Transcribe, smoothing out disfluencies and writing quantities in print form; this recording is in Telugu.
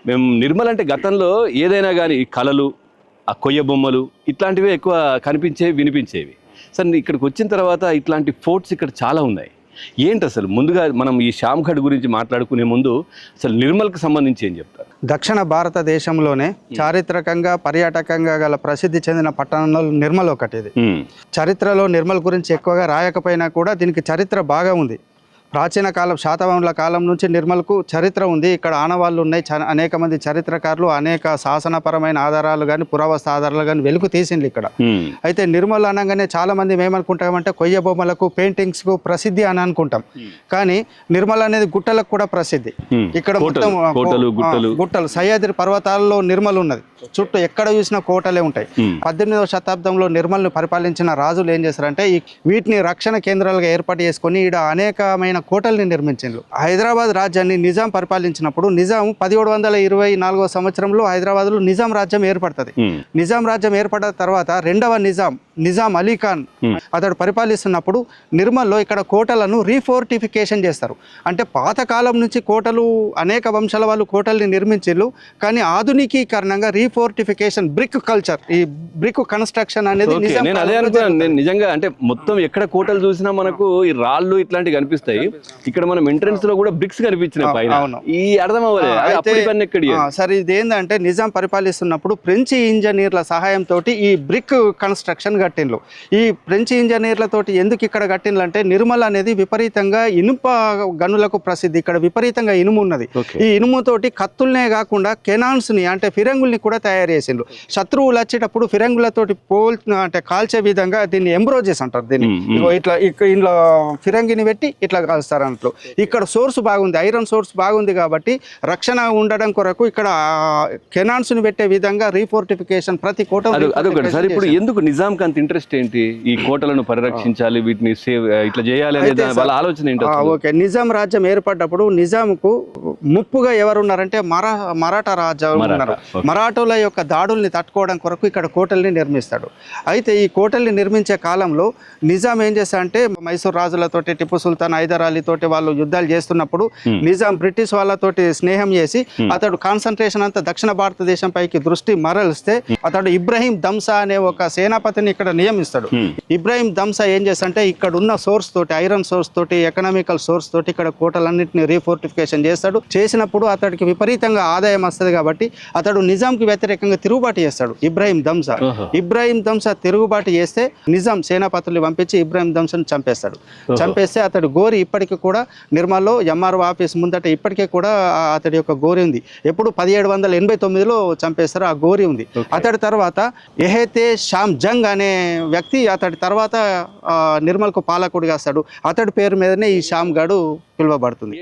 మేము నిర్మల్ అంటే గతంలో ఏదైనా కానీ ఈ కళలు, ఆ కొయ్య బొమ్మలు ఇట్లాంటివే ఎక్కువ కనిపించేవి, వినిపించేవి. సార్ ఇక్కడికి వచ్చిన తర్వాత ఇట్లాంటి ఫోర్ట్స్ ఇక్కడ చాలా ఉన్నాయి. ఏంటి అసలు ముందుగా మనం ఈ శ్యామ్ఘడ్ గురించి మాట్లాడుకునే ముందు అసలు నిర్మల్కి సంబంధించి ఏం చెప్తారు? దక్షిణ భారతదేశంలోనే చారిత్రకంగా పర్యాటకంగా గల ప్రసిద్ధి చెందిన పట్టణంలో నిర్మల్ ఒకటి. ఇది చరిత్రలో నిర్మల్ గురించి ఎక్కువగా రాయకపోయినా కూడా దీనికి చరిత్ర బాగా ఉంది. ప్రాచీన కాలం శాతవాహనుల కాలం నుంచి నిర్మల్కు చరిత్ర ఉంది. ఇక్కడ ఆనవాళ్ళు ఉన్నాయి. అనేక మంది చరిత్రకారులు అనేక శాసనపరమైన ఆధారాలు కానీ పురావస్తు ఆధారాలు కానీ వెలుగు తీసిండ్రు ఇక్కడ. అయితే నిర్మల్ అనగానే చాలా మంది ఏమనుకుంటామంటే కొయ్య బొమ్మలకు, పెయింటింగ్స్కు ప్రసిద్ధి అని అనుకుంటాం. కానీ నిర్మల్ అనేది గుట్టలకు కూడా ప్రసిద్ధి. ఇక్కడ మొత్తం గుట్టలు, సహ్యాద్రి పర్వతాలలో నిర్మల్ ఉన్నది. చుట్టూ ఎక్కడ చూసినా కోటలే ఉంటాయి. 18వ శతాబ్దంలో నిర్మల్ని పరిపాలించిన రాజులు ఏం చేశారంటే వీటిని రక్షణ కేంద్రాలుగా ఏర్పాటు చేసుకొని ఈడ అనేకమైన కోటల్ని నిర్మించారు. హైదరాబాద్ రాజ్యాన్ని నిజాం పరిపాలించినప్పుడు నిజాం 1724వ సంవత్సరంలో హైదరాబాద్లో నిజాం రాజ్యం ఏర్పడుతుంది. నిజాం రాజ్యం ఏర్పడిన తర్వాత రెండవ నిజాం అలీ ఖాన్ అతడు పరిపాలిస్తున్నప్పుడు నిర్మల్లో ఇక్కడ కోటలను రీఫోర్టిఫికేషన్ చేస్తారు. అంటే పాతకాలం నుంచి కోటలు అనేక వంశాల వాళ్ళు కోటల్ని నిర్మించారు. కానీ ఆధునికీకరణంగా రీఫోర్టిఫికేషన్, బ్రిక్ కల్చర్, ఈ బ్రిక్ కన్స్ట్రక్షన్ అనేది నేను అదే అనుకున్నాను. నేను నిజంగా అంటే మొత్తం ఎక్కడ కోటలు చూసినా మనకు ఈ రాళ్ళు ఇట్లాంటివి కనిపిస్తాయి. ఇక్కడ మనం ఎంట్రన్స్ లో కూడా బ్రిక్స్ కనిపించినాయి పైన. ఈ అర్థం అవ్వలేదు. సరే, ఇది ఏంటంటే నిజాం పరిపాలిస్తున్నప్పుడు ఫ్రెంచి ఇంజనీర్ల సహాయంతో ఈ బ్రిక్ కన్స్ట్రక్షన్ కట్టిండ్రు. ఈ ఫ్రెంచి ఇంజనీర్లతోటి ఎందుకు ఇక్కడ కట్టిండ్రు అంటే నిర్మల్ అనేది విపరీతంగా ఇనుప గనులకు ప్రసిద్ధి. ఇక్కడ విపరీతంగా ఇనుము ఉన్నది. ఈ ఇనుముతోటి కత్తుల్నే కాకుండా కెనాన్స్ ని అంటే ఫిరంగుల్ని కూడా తయారు చేసిండ్రు. శత్రువులు వచ్చేటప్పుడు ఫిరంగులతోటి అంటే కాల్చే విధంగా దీన్ని ఎంబ్రోజెస్ అంటారు. దీన్ని ఇట్లా ఇంట్లో ఫిరంగిని పెట్టి ఇట్లా కాల్స్తారు అన్నట్లు. ఇక్కడ సోర్స్ బాగుంది, ఐరన్ సోర్స్ బాగుంది కాబట్టి రక్షణ ఉండడం కొరకు ఇక్కడ కెనాన్స్ ని పెట్టే విధంగా రీఫోర్టిఫికేషన్ ప్రతి కోట. సార్ ఇప్పుడు ఎందుకు నిజాంకి అంత ఇంట్రెస్ట్ ఏంటి ఈ కోటలను పరిరక్షించాలి, వీటిని సేవ్ ఇట్లా చేయాలి అనేది వాళ్ళ ఆలోచన ఏంటి? ఓకే, నిజాం రాజ్యం ఏర్పడ్డప్పుడు నిజాంకు ముప్పుగా ఎవరున్నారంటే మరాఠా రాజ్యం ఉన్నారు. మరాఠోల యొక్క దాడుల్ని తట్టుకోవడం కొరకు ఇక్కడ కోటల్ని నిర్మిస్తాడు. అయితే ఈ కోటల్ని నిర్మించే కాలంలో నిజాం ఏం చేస్తాడంటే మైసూర్ రాజులతోటి, టిప్పు సుల్తాన్, హైదర్ అలీ తోటి వాళ్ళు యుద్ధాలు చేస్తున్నప్పుడు నిజాం బ్రిటిష్ వాళ్ళతోటి స్నేహం చేసి అతడు కాన్సన్ట్రేషన్ అంతా దక్షిణ భారతదేశం పైకి దృష్టి మరలిస్తే అతడు ఇబ్రహీం దంసా అనే ఒక సేనాపతిని ఇక్కడ నియమిస్తాడు. ఇబ్రహీం దంసా ఏం చేస్తాడంటే ఇక్కడ ఉన్న సోర్స్ తోటి, ఐరన్ సోర్స్ తోటి, ఎకనామికల్ సోర్స్ తోటి ఇక్కడ కోటలన్నింటినీ రీఫోర్టిఫికేషన్ చేస్తాడు. చేసినప్పుడు అతడికి విపరీతంగా ఆదాయం వస్తుంది కాబట్టి అతడు నిజాంకి వ్యతిరేకంగా తిరుగుబాటు చేస్తాడు. ఇబ్రహీం దంసా తిరుగుబాటు చేస్తే నిజాం సేనాపతుల్ని పంపించి ఇబ్రహీం దంసాను చంపేస్తాడు. చంపేస్తే అతడు గోరి ఇప్పటికీ కూడా నిర్మల్లో ఎంఆర్ఓ ఆఫీస్ ముందట ఇప్పటికే కూడా అతడి యొక్క గోరి ఉంది. ఎప్పుడు 1789లో చంపేస్తారు. ఆ గోరి ఉంది. అతడి తర్వాత ఎహతే శ్యామ్ జంగ్ అనే వ్యక్తి అతడి తర్వాత నిర్మల్కు పాలకుడిగా వస్తాడు. అతడి పేరు మీదనే ఈ శ్యామ్ గఢ్ పిలువబడుతుంది.